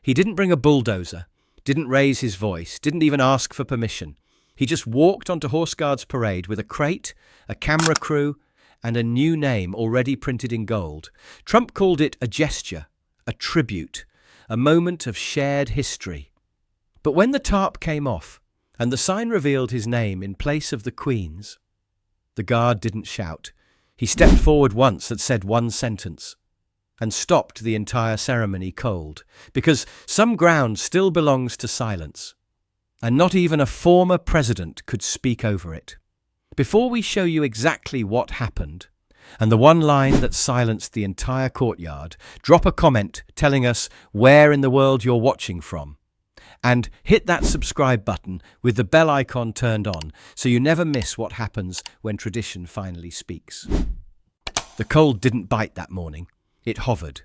He didn't bring a bulldozer, didn't raise his voice, didn't even ask for permission. He just walked onto Horse Guards Parade with a crate, a camera crew, and a new name already printed in gold. Trump called it a gesture, a tribute, a moment of shared history. But when the tarp came off, and the sign revealed his name in place of the Queen's, the guard didn't shout. He stepped forward once and said one sentence, and stopped the entire ceremony cold, because some ground still belongs to silence, and not even a former president could speak over it. Before we show you exactly what happened, and the one line that silenced the entire courtyard, drop a comment telling us where in the world you're watching from. And hit that subscribe button with the bell icon turned on so you never miss what happens when tradition finally speaks. The cold didn't bite that morning. It hovered.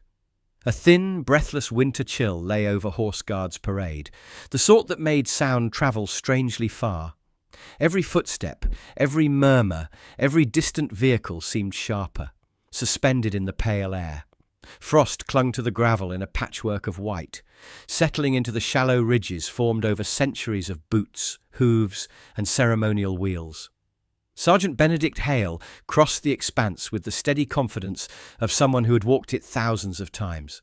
A thin, breathless winter chill lay over Horse Guards Parade, the sort that made sound travel strangely far. Every footstep, every murmur, every distant vehicle seemed sharper, suspended in the pale air. Frost clung to the gravel in a patchwork of white, settling into the shallow ridges formed over centuries of boots, hooves, and ceremonial wheels. Sergeant Benedict Hale crossed the expanse with the steady confidence of someone who had walked it thousands of times.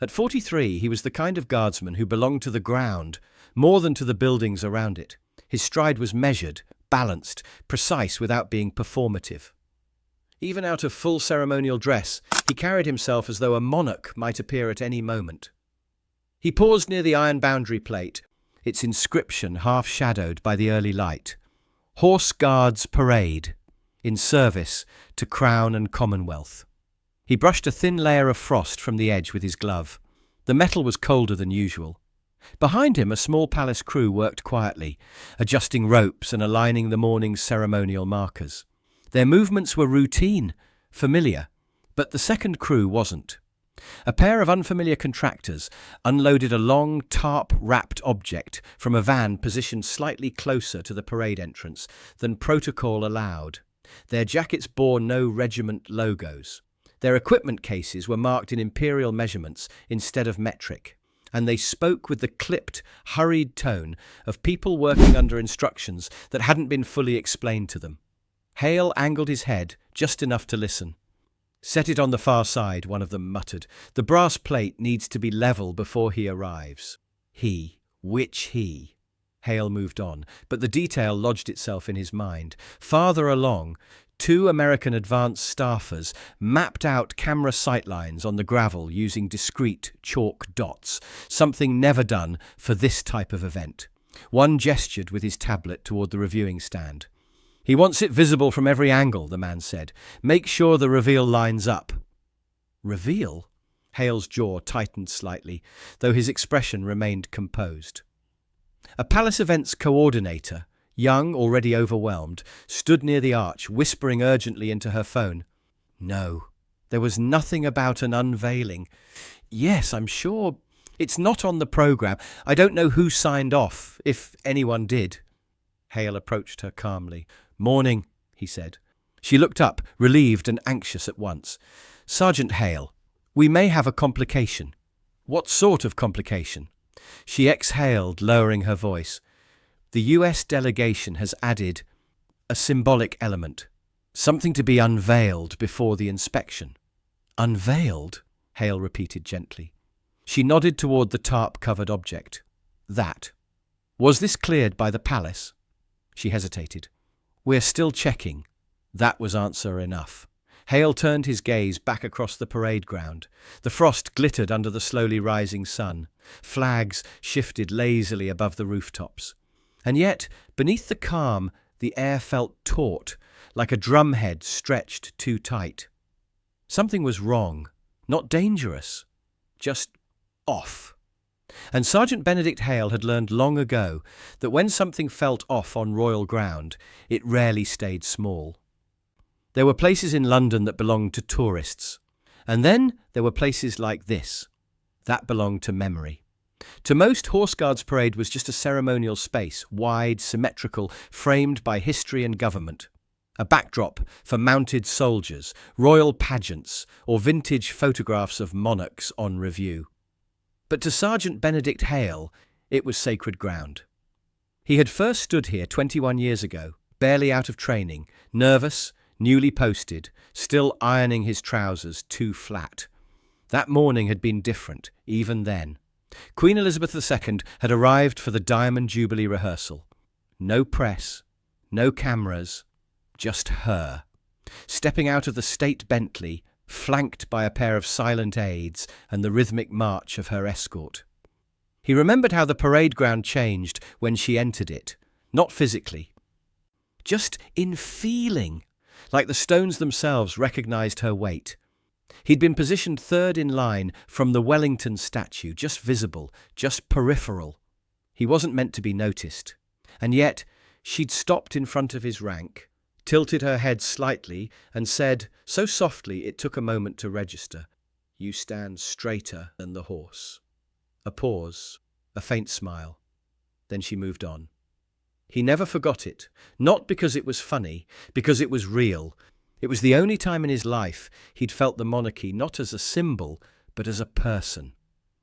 At 43, he was the kind of guardsman who belonged to the ground more than to the buildings around it. His stride was measured, balanced, precise without being performative. Even out of full ceremonial dress, he carried himself as though a monarch might appear at any moment. He paused near the iron boundary plate, its inscription half-shadowed by the early light. Horse Guards Parade, in service to Crown and Commonwealth. He brushed a thin layer of frost from the edge with his glove. The metal was colder than usual. Behind him, a small palace crew worked quietly, adjusting ropes and aligning the morning's ceremonial markers. Their movements were routine, familiar, but the second crew wasn't. A pair of unfamiliar contractors unloaded a long, tarp-wrapped object from a van positioned slightly closer to the parade entrance than protocol allowed. Their jackets bore no regiment logos. Their equipment cases were marked in imperial measurements instead of metric, and they spoke with the clipped, hurried tone of people working under instructions that hadn't been fully explained to them. Hale angled his head just enough to listen. "Set it on the far side," one of them muttered. "The brass plate needs to be level before he arrives." He? Which he? Hale moved on, but the detail lodged itself in his mind. Farther along, 2 American advanced staffers mapped out camera sightlines on the gravel using discrete chalk dots, something never done for this type of event. One gestured with his tablet toward the reviewing stand. "He wants it visible from every angle," the man said. "Make sure the reveal lines up." Reveal? Hale's jaw tightened slightly, though his expression remained composed. A palace events coordinator, young, already overwhelmed, stood near the arch, whispering urgently into her phone. No, there was nothing about an unveiling. "Yes, I'm sure. It's not on the program. I don't know who signed off, if anyone did." Hale approached her calmly. "Morning," he said. She looked up, relieved and anxious at once. "Sergeant Hale, we may have a complication." "What sort of complication?" She exhaled, lowering her voice. "The US delegation has added a symbolic element, something to be unveiled before the inspection." "Unveiled?" Hale repeated gently. She nodded toward the tarp-covered object. "That. Was this cleared by the palace?" She hesitated. "We're still checking." That was answer enough. Hale turned his gaze back across the parade ground. The frost glittered under the slowly rising sun. Flags shifted lazily above the rooftops. And yet, beneath the calm, the air felt taut, like a drumhead stretched too tight. Something was wrong, not dangerous, just off. And Sergeant Benedict Hale had learned long ago that when something felt off on royal ground, it rarely stayed small. There were places in London that belonged to tourists, and then there were places like this, that belonged to memory. To most, Horse Guards Parade was just a ceremonial space, wide, symmetrical, framed by history and government. A backdrop for mounted soldiers, royal pageants, or vintage photographs of monarchs on review. But to Sergeant Benedict Hale, it was sacred ground. He had first stood here 21 years ago, barely out of training, nervous, newly posted, still ironing his trousers too flat. That morning had been different, even then. Queen Elizabeth II had arrived for the Diamond Jubilee rehearsal. No press, no cameras, just her. Stepping out of the state Bentley, flanked by a pair of silent aides and the rhythmic march of her escort. He remembered how the parade ground changed when she entered it, not physically, just in feeling, like the stones themselves recognized her weight. He'd been positioned third in line from the Wellington statue, just visible, just peripheral. He wasn't meant to be noticed. And yet, she'd stopped in front of his rank, tilted her head slightly, and said, so softly it took a moment to register, "You stand straighter than the horse." A pause, a faint smile. Then she moved on. He never forgot it, not because it was funny, because it was real. It was the only time in his life he'd felt the monarchy not as a symbol, but as a person.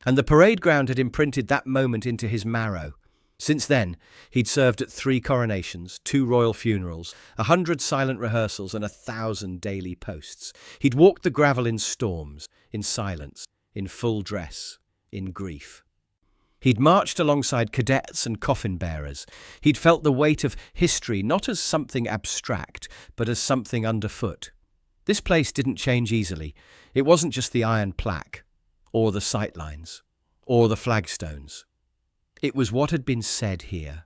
And the parade ground had imprinted that moment into his marrow. Since then, he'd served at 3 coronations, 2 royal funerals, 100 silent rehearsals and 1,000 daily posts. He'd walked the gravel in storms, in silence, in full dress, in grief. He'd marched alongside cadets and coffin bearers. He'd felt the weight of history not as something abstract, but as something underfoot. This place didn't change easily. It wasn't just the iron plaque, or the sightlines, or the flagstones. It was what had been said here,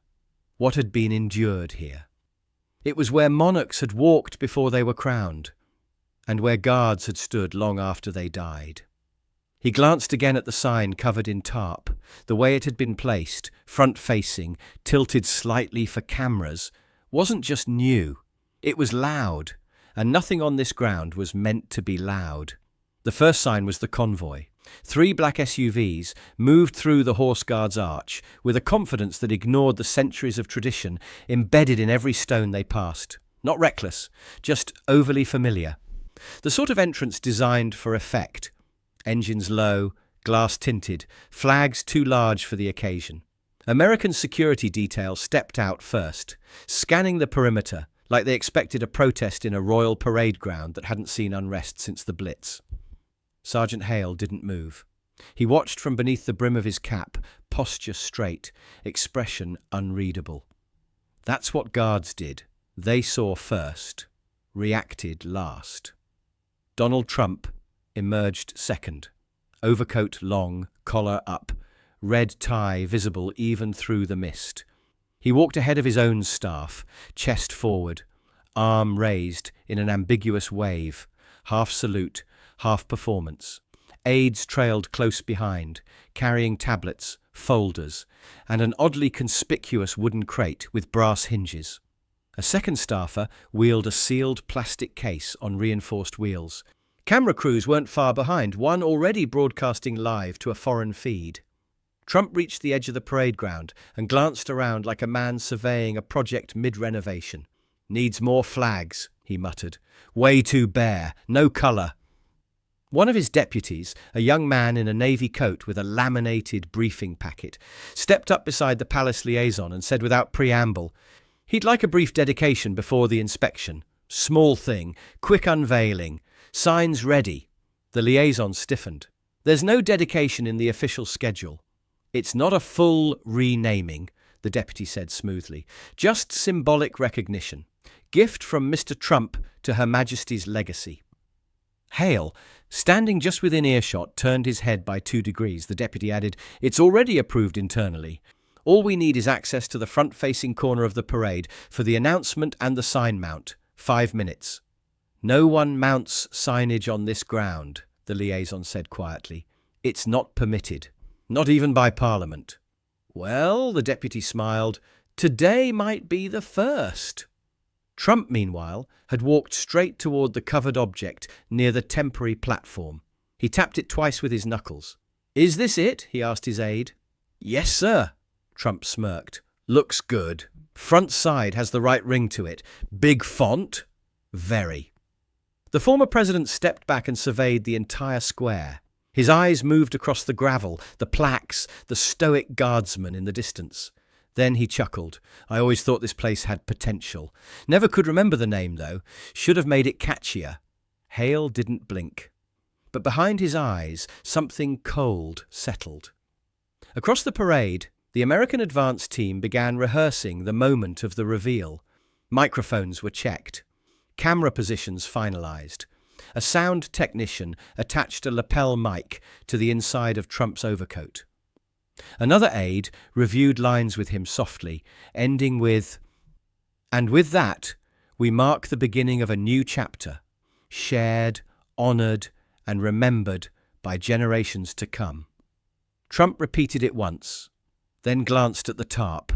what had been endured here. It was where monarchs had walked before they were crowned, and where guards had stood long after they died. He glanced again at the sign covered in tarp. The way it had been placed, front-facing, tilted slightly for cameras, wasn't just new. It was loud, and nothing on this ground was meant to be loud. The first sign was the convoy. 3 black SUVs moved through the Horse Guards arch with a confidence that ignored the centuries of tradition embedded in every stone they passed. Not reckless, just overly familiar. The sort of entrance designed for effect. Engines low, glass tinted, flags too large for the occasion. American security detail stepped out first, scanning the perimeter like they expected a protest in a royal parade ground that hadn't seen unrest since the Blitz. Sergeant Hale didn't move. He watched from beneath the brim of his cap, posture straight, expression unreadable. That's what guards did. They saw first, reacted last. Donald Trump emerged second. Overcoat long, collar up, red tie visible even through the mist. He walked ahead of his own staff, chest forward, arm raised in an ambiguous wave, half salute, half performance. Aides trailed close behind, carrying tablets, folders, and an oddly conspicuous wooden crate with brass hinges. A second staffer wheeled a sealed plastic case on reinforced wheels. Camera crews weren't far behind, one already broadcasting live to a foreign feed. Trump reached the edge of the parade ground and glanced around like a man surveying a project mid-renovation. "Needs more flags," he muttered. "Way too bare, no colour." One of his deputies, a young man in a navy coat with a laminated briefing packet, stepped up beside the palace liaison and said without preamble, he'd like a brief dedication before the inspection. Small thing, quick unveiling, signs ready. The liaison stiffened. "There's no dedication in the official schedule." "It's not a full renaming," the deputy said smoothly. "Just symbolic recognition. Gift from Mr. Trump to Her Majesty's legacy." Hale, standing just within earshot, turned his head by 2 degrees. The deputy added, "It's already approved internally. All we need is access to the front-facing corner of the parade for the announcement and the sign mount. 5 minutes." "No one mounts signage on this ground," the liaison said quietly. "It's not permitted, not even by Parliament." "Well," the deputy smiled, "today might be the first." Trump, meanwhile, had walked straight toward the covered object near the temporary platform. He tapped it twice with his knuckles. "Is this it?" he asked his aide. "Yes, sir," Trump smirked. "Looks good. Front side has the right ring to it. Big font? Very." The former president stepped back and surveyed the entire square. His eyes moved across the gravel, the plaques, the stoic guardsmen in the distance. Then he chuckled. I always thought this place had potential. Never could remember the name, though. Should have made it catchier. Hale didn't blink. But behind his eyes, something cold settled. Across the parade, the American advance team began rehearsing the moment of the reveal. Microphones were checked. Camera positions finalized. A sound technician attached a lapel mic to the inside of Trump's overcoat. Another aide reviewed lines with him softly, ending with, "And with that, we mark the beginning of a new chapter, shared, honored, and remembered by generations to come." Trump repeated it once, then glanced at the tarp.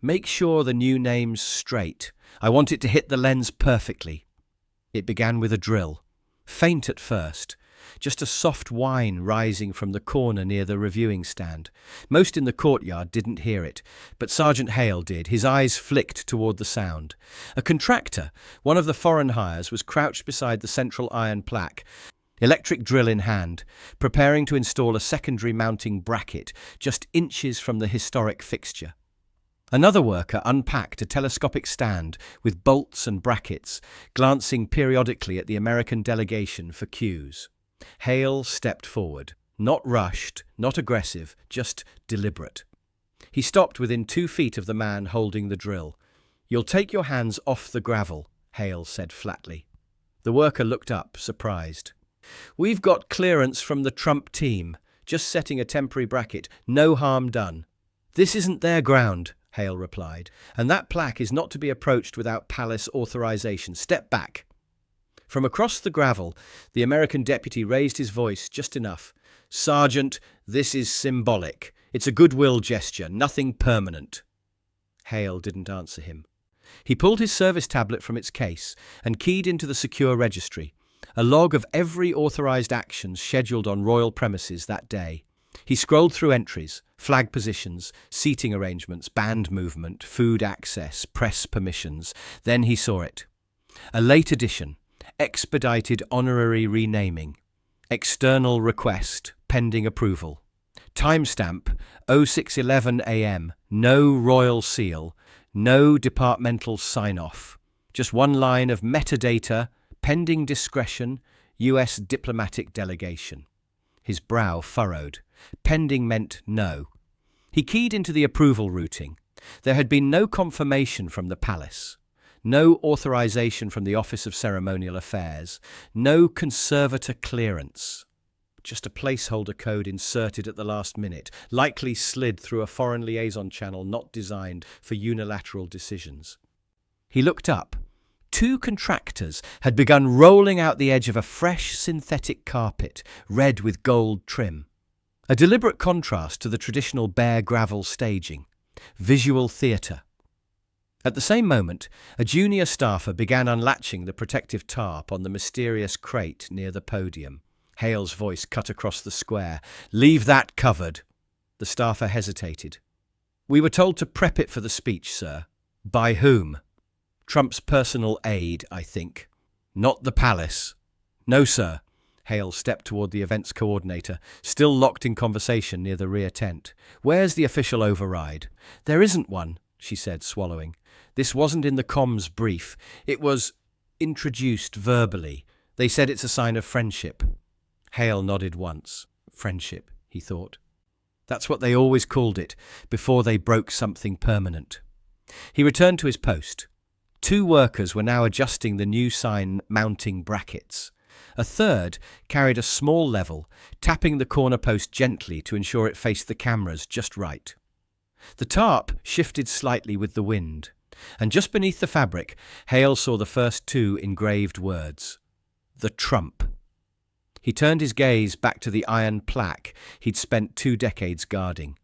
"Make sure the new name's straight. I want it to hit the lens perfectly." It began with a drill. Faint at first, just a soft whine rising from the corner near the reviewing stand. Most in the courtyard didn't hear it, but Sergeant Hale did. His eyes flicked toward the sound. A contractor, one of the foreign hires, was crouched beside the central iron plaque, electric drill in hand, preparing to install a secondary mounting bracket just inches from the historic fixture. Another worker unpacked a telescopic stand with bolts and brackets, glancing periodically at the American delegation for cues. Hale stepped forward. Not rushed, not aggressive, just deliberate. He stopped within 2 feet of the man holding the drill. "You'll take your hands off the gravel," Hale said flatly. The worker looked up, surprised. "We've got clearance from the Trump team. Just setting a temporary bracket. No harm done." "This isn't their ground," Hale replied, "and that plaque is not to be approached without palace authorization. Step back." From across the gravel, the American deputy raised his voice just enough. "Sergeant, this is symbolic. It's a goodwill gesture, nothing permanent." Hale didn't answer him. He pulled his service tablet from its case and keyed into the secure registry, a log of every authorized action scheduled on royal premises that day. He scrolled through entries, flag positions, seating arrangements, band movement, food access, press permissions. Then he saw it. A late addition, expedited honorary renaming, external request, pending approval. Timestamp 06:11 a.m. No royal seal, no departmental sign-off. Just one line of metadata, pending discretion, U.S. diplomatic delegation. His brow furrowed. Pending meant no. He keyed into the approval routing. There had been no confirmation from the palace, no authorization from the Office of Ceremonial Affairs, no conservator clearance. Just a placeholder code inserted at the last minute, likely slid through a foreign liaison channel not designed for unilateral decisions. He looked up. 2 contractors had begun rolling out the edge of a fresh synthetic carpet, red with gold trim. A deliberate contrast to the traditional bare gravel staging. Visual theatre. At the same moment, a junior staffer began unlatching the protective tarp on the mysterious crate near the podium. Hale's voice cut across the square. "Leave that covered." The staffer hesitated. "We were told to prep it for the speech, sir." "By whom?" "Trump's personal aide, I think." "Not the palace." "No, sir." Hale stepped toward the events coordinator, still locked in conversation near the rear tent. "Where's the official override?" "There isn't one," she said, swallowing. "This wasn't in the comms brief. It was introduced verbally. They said it's a sign of friendship." Hale nodded once. Friendship, he thought. That's what they always called it, before they broke something permanent. He returned to his post. 2 workers were now adjusting the new sign mounting brackets. A third carried a small level, tapping the corner post gently to ensure it faced the cameras just right. The tarp shifted slightly with the wind, and just beneath the fabric, Hale saw the first 2 engraved words. The Trump. He turned his gaze back to the iron plaque he'd spent 2 decades guarding.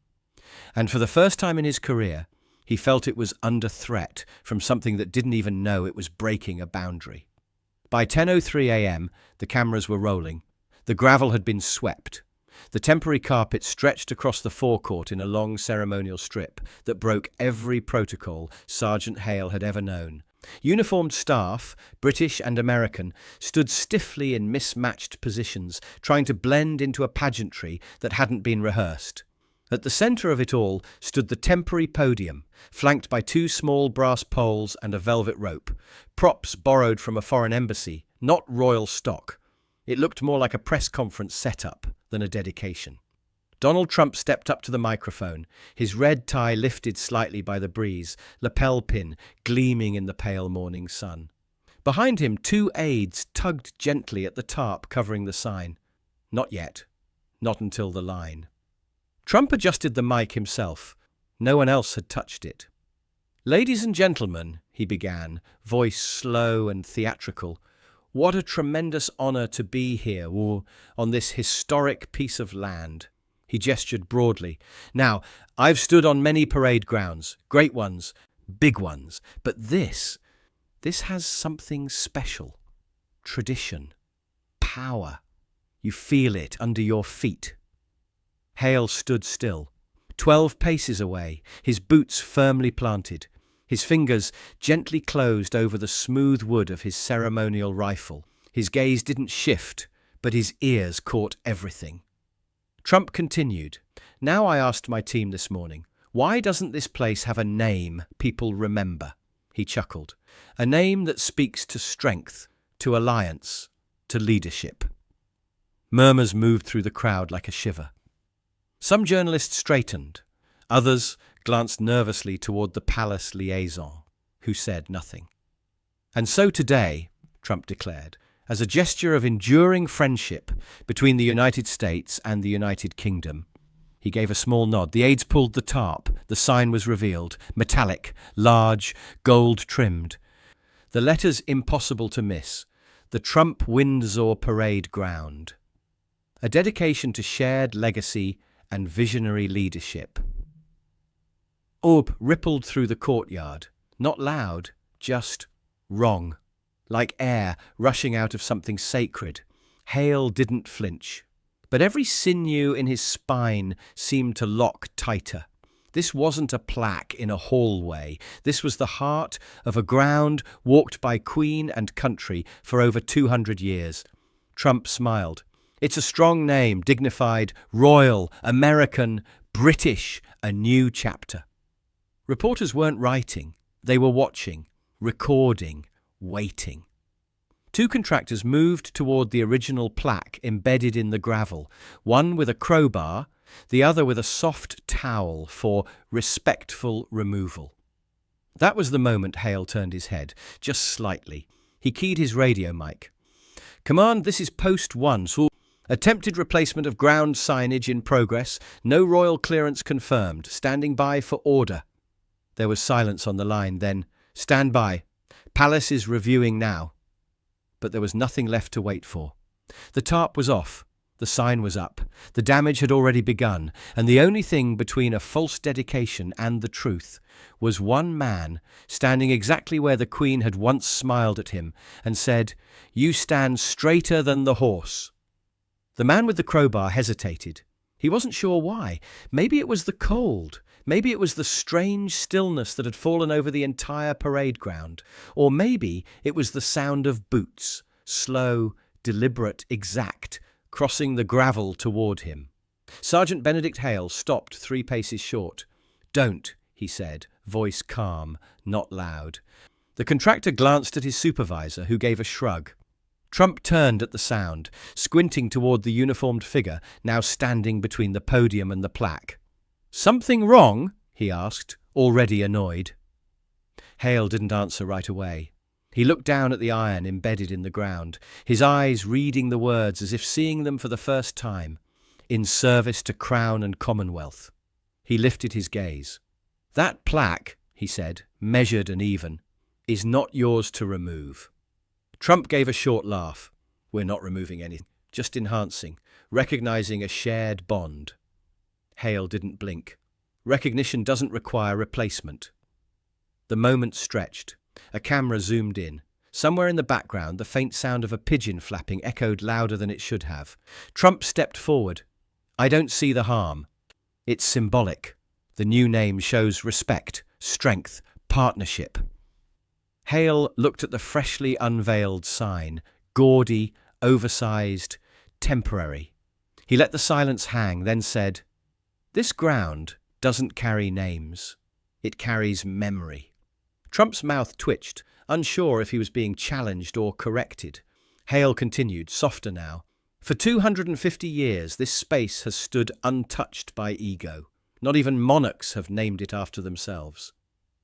And for the first time in his career, he felt it was under threat from something that didn't even know it was breaking a boundary. By 10:03 a.m., the cameras were rolling. The gravel had been swept. The temporary carpet stretched across the forecourt in a long ceremonial strip that broke every protocol Sergeant Hale had ever known. Uniformed staff, British and American, stood stiffly in mismatched positions, trying to blend into a pageantry that hadn't been rehearsed. At the centre of it all stood the temporary podium, flanked by two small brass poles and a velvet rope, props borrowed from a foreign embassy, not royal stock. It looked more like a press conference setup than a dedication. Donald Trump stepped up to the microphone, his red tie lifted slightly by the breeze, lapel pin gleaming in the pale morning sun. Behind him, two aides tugged gently at the tarp covering the sign. Not yet. Not until the line. Trump adjusted the mic himself. No one else had touched it. "Ladies and gentlemen," he began, voice slow and theatrical, "what a tremendous honor to be here on this historic piece of land." He gestured broadly. "Now, I've stood on many parade grounds, great ones, big ones, but this has something special. Tradition, power. You feel it under your feet." Hale stood still, 12 paces away, his boots firmly planted, his fingers gently closed over the smooth wood of his ceremonial rifle. His gaze didn't shift, but his ears caught everything. Trump continued, "Now I asked my team this morning, why doesn't this place have a name people remember?" He chuckled. "A name that speaks to strength, to alliance, to leadership." Murmurs moved through the crowd like a shiver. Some journalists straightened. Others glanced nervously toward the palace liaison, who said nothing. "And so today," Trump declared, "as a gesture of enduring friendship between the United States and the United Kingdom." He gave a small nod. The aides pulled the tarp. The sign was revealed, metallic, large, gold-trimmed. The letters impossible to miss. The Trump-Windsor Parade Ground. A dedication to shared legacy and visionary leadership. Orb rippled through the courtyard. Not loud, just wrong. Like air rushing out of something sacred. Hale didn't flinch, but every sinew in his spine seemed to lock tighter. This wasn't a plaque in a hallway. This was the heart of a ground walked by Queen and country for over 200 years. Trump smiled. "It's a strong name, dignified, royal, American, British, a new chapter." Reporters weren't writing. They were watching, recording, waiting. Two contractors moved toward the original plaque embedded in the gravel, one with a crowbar, the other with a soft towel for respectful removal. That was the moment Hale turned his head, just slightly. He keyed his radio mic. "Command, this is Post 1. So attempted replacement of ground signage in progress. No royal clearance confirmed. Standing by for order." There was silence on the line, then, "Stand by. Palace is reviewing now." But there was nothing left to wait for. The tarp was off. The sign was up. The damage had already begun, and the only thing between a false dedication and the truth was one man standing exactly where the Queen had once smiled at him and said, "You stand straighter than the horse." The man with the crowbar hesitated. He wasn't sure why. Maybe it was the cold. Maybe it was the strange stillness that had fallen over the entire parade ground. Or maybe it was the sound of boots, slow, deliberate, exact, crossing the gravel toward him. Sergeant Benedict Hale stopped 3 paces short. "Don't," he said, voice calm, not loud. The contractor glanced at his supervisor, who gave a shrug. Trump turned at the sound, squinting toward the uniformed figure now standing between the podium and the plaque. "Something wrong?" he asked, already annoyed. Hale didn't answer right away. He looked down at the iron embedded in the ground, his eyes reading the words as if seeing them for the first time. "In service to Crown and Commonwealth." He lifted his gaze. "That plaque," he said, measured and even, "is not yours to remove." Trump gave a short laugh. "We're not removing anything, just enhancing, recognizing a shared bond." Hale didn't blink. "Recognition doesn't require replacement." The moment stretched. A camera zoomed in. Somewhere in the background, the faint sound of a pigeon flapping echoed louder than it should have. Trump stepped forward. "I don't see the harm. It's symbolic. The new name shows respect, strength, partnership." Hale looked at the freshly unveiled sign, gaudy, oversized, temporary. He let the silence hang, then said, "This ground doesn't carry names. It carries memory." Trump's mouth twitched, unsure if he was being challenged or corrected. Hale continued, softer now. "For 250 years, this space has stood untouched by ego. Not even monarchs have named it after themselves."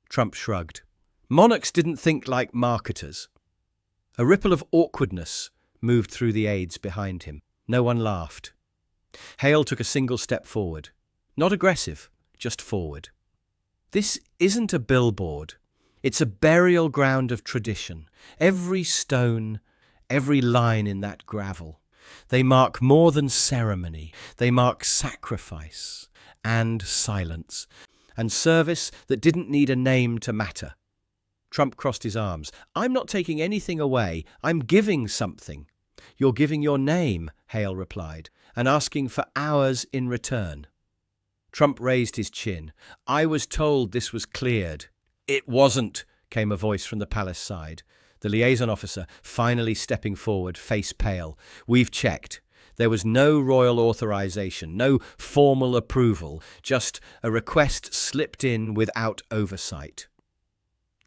Trump shrugged. Monarchs didn't think like marketers. A ripple of awkwardness moved through the aides behind him. No one laughed. Hale took a single step forward. Not aggressive, just forward. "This isn't a billboard. It's a burial ground of tradition. Every stone, every line in that gravel. They mark more than ceremony. They mark sacrifice and silence and service that didn't need a name to matter." Trump crossed his arms. "I'm not taking anything away. I'm giving something." "You're giving your name," Hale replied, "and asking for ours in return." Trump raised his chin. "I was told this was cleared." "It wasn't," came a voice from the palace side. The liaison officer, finally stepping forward, face pale. "We've checked. There was no royal authorization, no formal approval, just a request slipped in without oversight."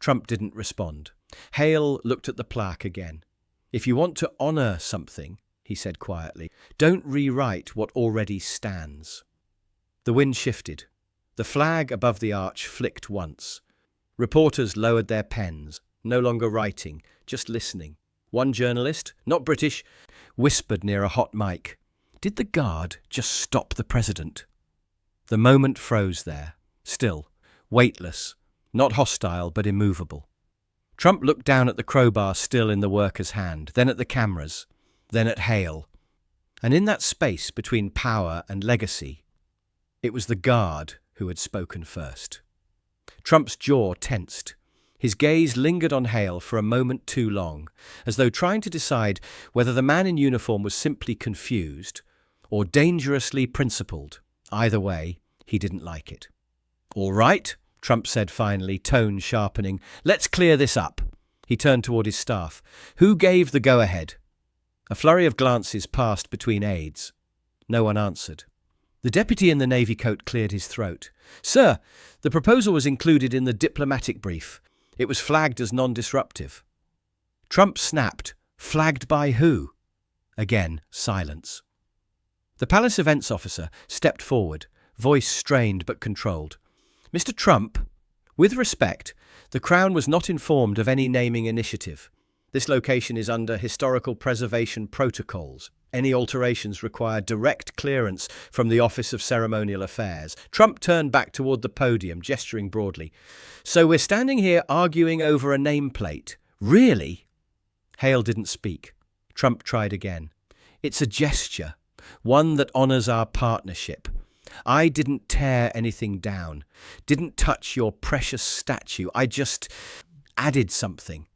Trump didn't respond. Hale looked at the plaque again. "If you want to honor something," he said quietly, "don't rewrite what already stands." The wind shifted. The flag above the arch flicked once. Reporters lowered their pens, no longer writing, just listening. One journalist, not British, whispered near a hot mic, "Did the guard just stop the president?" The moment froze there, still, weightless, not hostile but immovable. Trump looked down at the crowbar still in the worker's hand, then at the cameras, then at Hale. And in that space between power and legacy, it was the guard who had spoken first. Trump's jaw tensed. His gaze lingered on Hale for a moment too long, as though trying to decide whether the man in uniform was simply confused or dangerously principled. Either way, he didn't like it. "All right," Trump said finally, tone sharpening. "Let's clear this up." He turned toward his staff. "Who gave the go-ahead?" A flurry of glances passed between aides. No one answered. The deputy in the navy coat cleared his throat. "Sir, the proposal was included in the diplomatic brief. It was flagged as non-disruptive." Trump snapped. "Flagged by who?" Again, silence. The palace events officer stepped forward, voice strained but controlled. "Mr. Trump, with respect, the Crown was not informed of any naming initiative. This location is under historical preservation protocols. Any alterations require direct clearance from the Office of Ceremonial Affairs." Trump turned back toward the podium, gesturing broadly. "So we're standing here arguing over a nameplate. Really?" Hale didn't speak. Trump tried again. "It's a gesture, one that honors our partnership. I didn't tear anything down, didn't touch your precious statue. I just added something."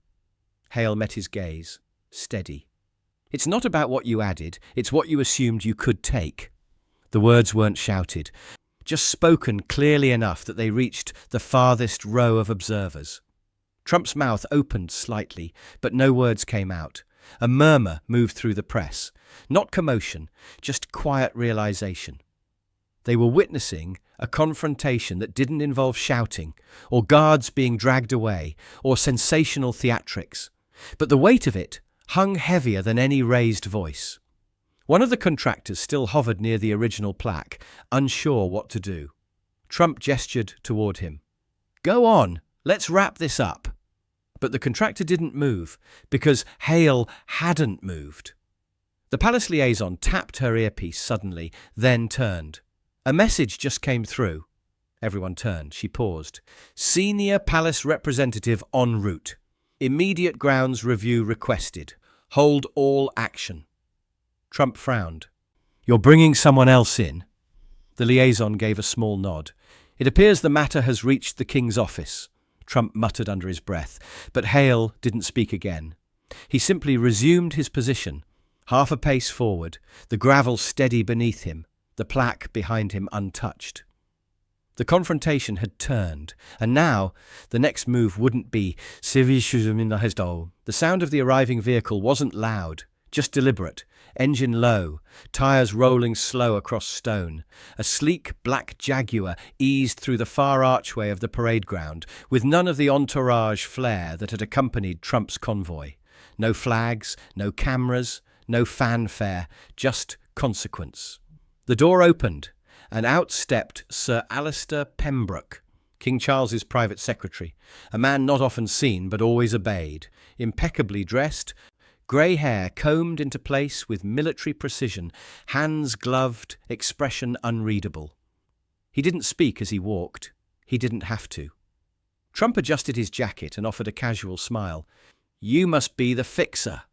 Hale met his gaze, steady. "It's not about what you added, it's what you assumed you could take." The words weren't shouted, just spoken clearly enough that they reached the farthest row of observers. Trump's mouth opened slightly, but no words came out. A murmur moved through the press. Not commotion, just quiet realization. They were witnessing a confrontation that didn't involve shouting, or guards being dragged away, or sensational theatrics. But the weight of it hung heavier than any raised voice. One of the contractors still hovered near the original plaque, unsure what to do. Trump gestured toward him. "Go on, let's wrap this up." But the contractor didn't move, because Hale hadn't moved. The palace liaison tapped her earpiece suddenly, then turned. A message just came through. Everyone turned. She paused. "Senior palace representative en route. Immediate grounds review requested. Hold all action." Trump frowned. "You're bringing someone else in?" The liaison gave a small nod. "It appears the matter has reached the King's office," Trump muttered under his breath, but Hale didn't speak again. He simply resumed his position, half a pace forward, the gravel steady beneath him, the plaque behind him untouched. The confrontation had turned, and now the next move wouldn't be the sound of the arriving vehicle wasn't loud, just deliberate, engine low, tires rolling slow across stone. A sleek black Jaguar eased through the far archway of the parade ground, with none of the entourage flair that had accompanied Trump's convoy. No flags, no cameras, no fanfare, just consequence. The door opened, and out stepped Sir Alistair Pembroke, King Charles's private secretary, a man not often seen but always obeyed, impeccably dressed, grey hair combed into place with military precision, hands gloved, expression unreadable. He didn't speak as he walked. He didn't have to. Trump adjusted his jacket and offered a casual smile. "You must be the fixer."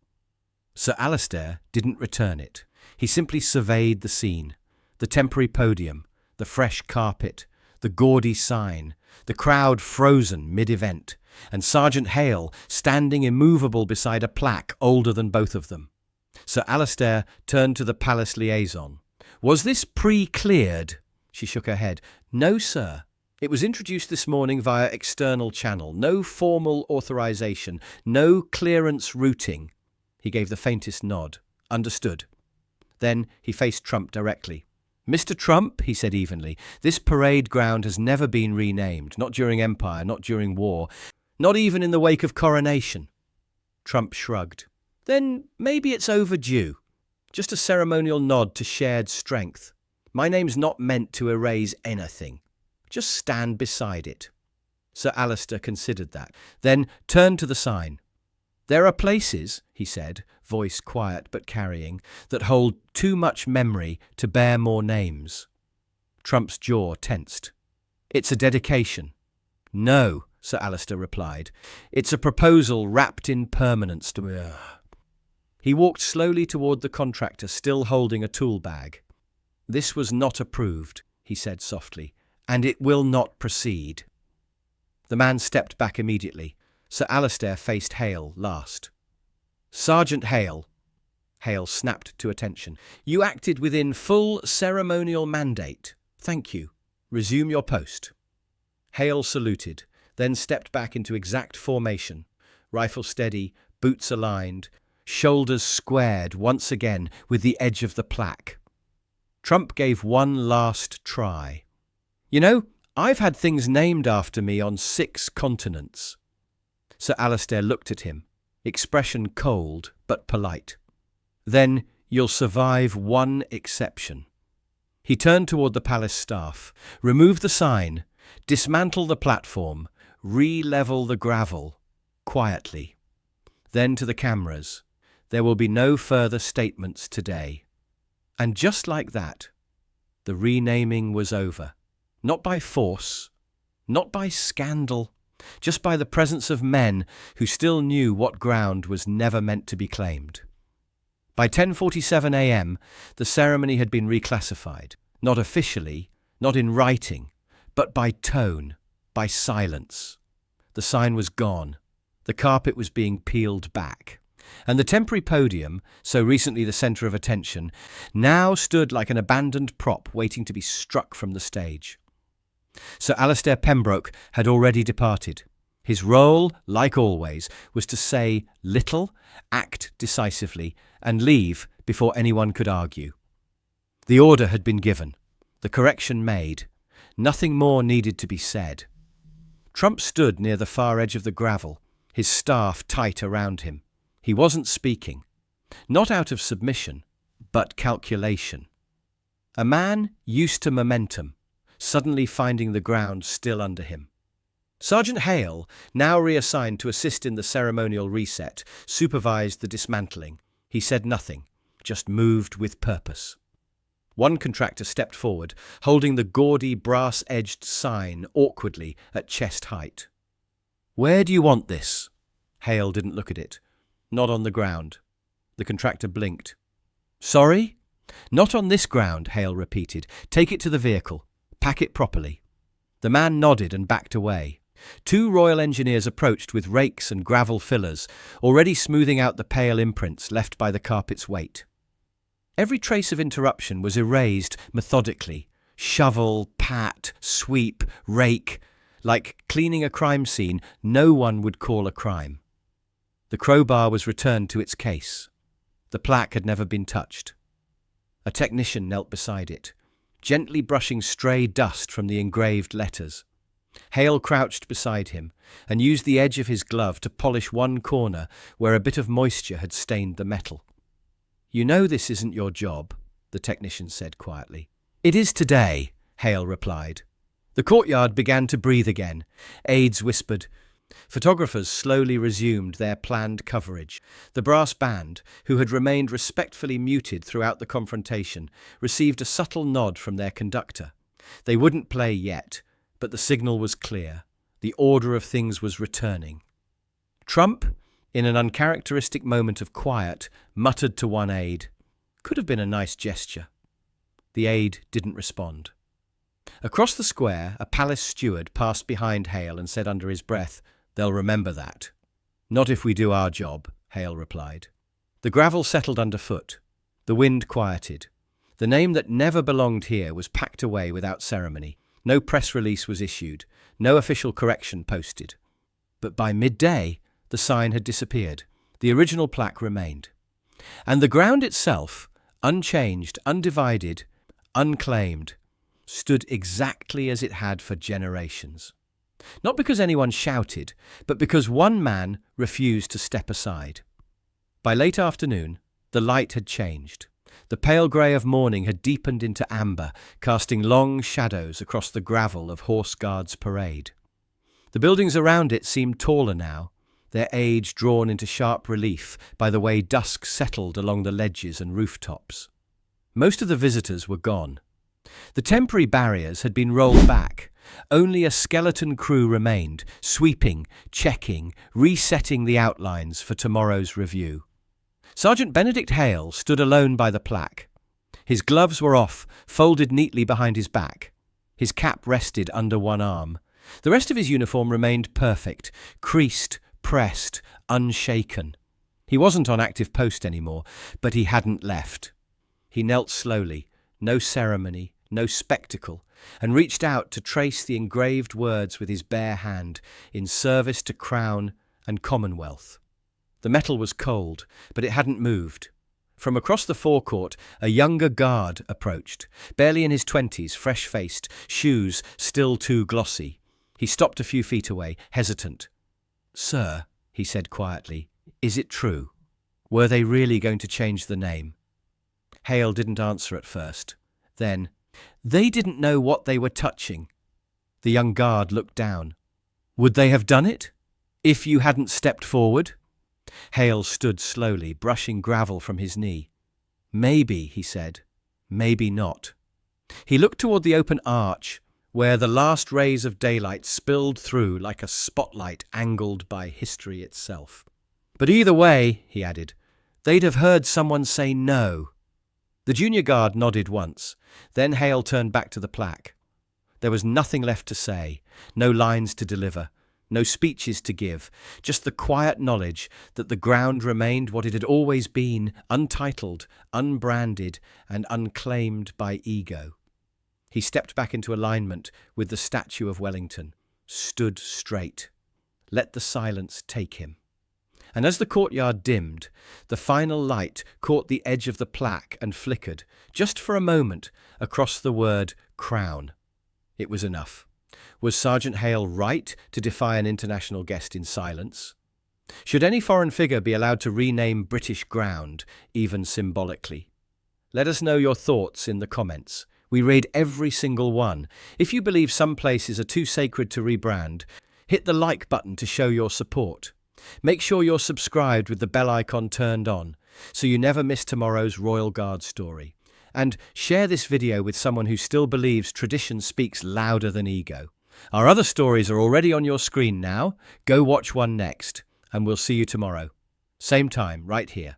Sir Alistair didn't return it. He simply surveyed the scene. The temporary podium, the fresh carpet, the gaudy sign, the crowd frozen mid-event, and Sergeant Hale standing immovable beside a plaque older than both of them. Sir Alistair turned to the palace liaison. "Was this pre-cleared?" She shook her head. "No, sir. It was introduced this morning via external channel. No formal authorization, no clearance routing." He gave the faintest nod. "Understood." Then he faced Trump directly. "Mr. Trump," he said evenly, "this parade ground has never been renamed, not during Empire, not during war, not even in the wake of coronation." Trump shrugged. "Then maybe it's overdue. Just a ceremonial nod to shared strength. My name's not meant to erase anything. Just stand beside it." Sir Alistair considered that, then turned to the sign. "There are places," he said, voice quiet but carrying, "that hold too much memory to bear more names." Trump's jaw tensed. "It's a dedication." "No," Sir Alistair replied. "It's a proposal wrapped in permanence." He walked slowly toward the contractor, still holding a tool bag. "This was not approved," he said softly, "and it will not proceed." The man stepped back immediately. Sir Alistair faced Hale last. "Sergeant Hale." Hale snapped to attention. "You acted within full ceremonial mandate. Thank you. Resume your post." Hale saluted, then stepped back into exact formation, rifle steady, boots aligned, shoulders squared once again with the edge of the plaque. Trump gave one last try. "You know, I've had things named after me on 6 continents." Sir Alistair looked at him, expression cold but polite. "Then you'll survive one exception." He turned toward the palace staff. "Remove the sign, dismantle the platform, re-level the gravel, quietly." Then to the cameras. "There will be no further statements today." And just like that, the renaming was over. Not by force, not by scandal, just by the presence of men who still knew what ground was never meant to be claimed. By 10:47 a.m., the ceremony had been reclassified, not officially, not in writing, but by tone, by silence. The sign was gone. The carpet was being peeled back. And the temporary podium, so recently the centre of attention, now stood like an abandoned prop waiting to be struck from the stage. Sir Alistair Pembroke had already departed. His role, like always, was to say little, act decisively, and leave before anyone could argue. The order had been given, the correction made. Nothing more needed to be said. Trump stood near the far edge of the gravel, his staff tight around him. He wasn't speaking, not out of submission, but calculation. A man used to momentum, suddenly finding the ground still under him. Sergeant Hale, now reassigned to assist in the ceremonial reset, supervised the dismantling. He said nothing, just moved with purpose. One contractor stepped forward, holding the gaudy brass-edged sign awkwardly at chest height. "Where do you want this?" Hale didn't look at it. "Not on the ground." The contractor blinked. "Sorry?" "Not on this ground," Hale repeated. "Take it to the vehicle. Pack it properly." The man nodded and backed away. 2 Royal Engineers approached with rakes and gravel fillers, already smoothing out the pale imprints left by the carpet's weight. Every trace of interruption was erased methodically, Shovel, pat, sweep, rake. Like cleaning a crime scene no one would call a crime. The crowbar was returned to its case. The plaque had never been touched. A technician knelt beside it, gently brushing stray dust from the engraved letters. Hale crouched beside him and used the edge of his glove to polish one corner where a bit of moisture had stained the metal. "You know this isn't your job," the technician said quietly. "It is today," Hale replied. The courtyard began to breathe again. Aides whispered. Photographers slowly resumed their planned coverage. The brass band, who had remained respectfully muted throughout the confrontation, received a subtle nod from their conductor. They wouldn't play yet, but the signal was clear. The order of things was returning. Trump, in an uncharacteristic moment of quiet, muttered to one aide, "Could have been a nice gesture." The aide didn't respond. Across the square, a palace steward passed behind Hale and said under his breath, "They'll remember that." "Not if we do our job," Hale replied. The gravel settled underfoot. The wind quieted. The name that never belonged here was packed away without ceremony. No press release was issued, no official correction posted. But by midday, the sign had disappeared. The original plaque remained. And the ground itself, unchanged, undivided, unclaimed, stood exactly as it had for generations. Not because anyone shouted, but because one man refused to step aside. By late afternoon, the light had changed. The pale grey of morning had deepened into amber, casting long shadows across the gravel of Horse Guards Parade. The buildings around it seemed taller now, their age drawn into sharp relief by the way dusk settled along the ledges and rooftops. Most of the visitors were gone. The temporary barriers had been rolled back. Only a skeleton crew remained, sweeping, checking, resetting the outlines for tomorrow's review. Sergeant Benedict Hale stood alone by the plaque. His gloves were off, folded neatly behind his back. His cap rested under one arm. The rest of his uniform remained perfect, creased, pressed, unshaken. He wasn't on active post anymore, but he hadn't left. He knelt slowly, no ceremony, no spectacle, and reached out to trace the engraved words with his bare hand, in service to Crown and Commonwealth. The metal was cold, but it hadn't moved. From across the forecourt, a younger guard approached, barely in his 20s, fresh-faced, shoes still too glossy. He stopped a few feet away, hesitant. "Sir," he said quietly, "is it true? Were they really going to change the name?" Hale didn't answer at first. Then, "They didn't know what they were touching." The young guard looked down. "Would they have done it? If you hadn't stepped forward?" Hale stood slowly, brushing gravel from his knee. "Maybe," he said. "Maybe not." He looked toward the open arch, where the last rays of daylight spilled through like a spotlight angled by history itself. "But either way," he added, "they'd have heard someone say no." The junior guard nodded once. Then Hale turned back to the plaque. There was nothing left to say, no lines to deliver, no speeches to give, just the quiet knowledge that the ground remained what it had always been, untitled, unbranded, and unclaimed by ego. He stepped back into alignment with the statue of Wellington, stood straight, let the silence take him. And as the courtyard dimmed, the final light caught the edge of the plaque and flickered, just for a moment, across the word Crown. It was enough. Was Sergeant Hale right to defy an international guest in silence? Should any foreign figure be allowed to rename British ground, even symbolically? Let us know your thoughts in the comments. We read every single one. If you believe some places are too sacred to rebrand, hit the like button to show your support. Make sure you're subscribed with the bell icon turned on, so you never miss tomorrow's Royal Guard story. And share this video with someone who still believes tradition speaks louder than ego. Our other stories are already on your screen now. Go watch one next, and we'll see you tomorrow. Same time, right here.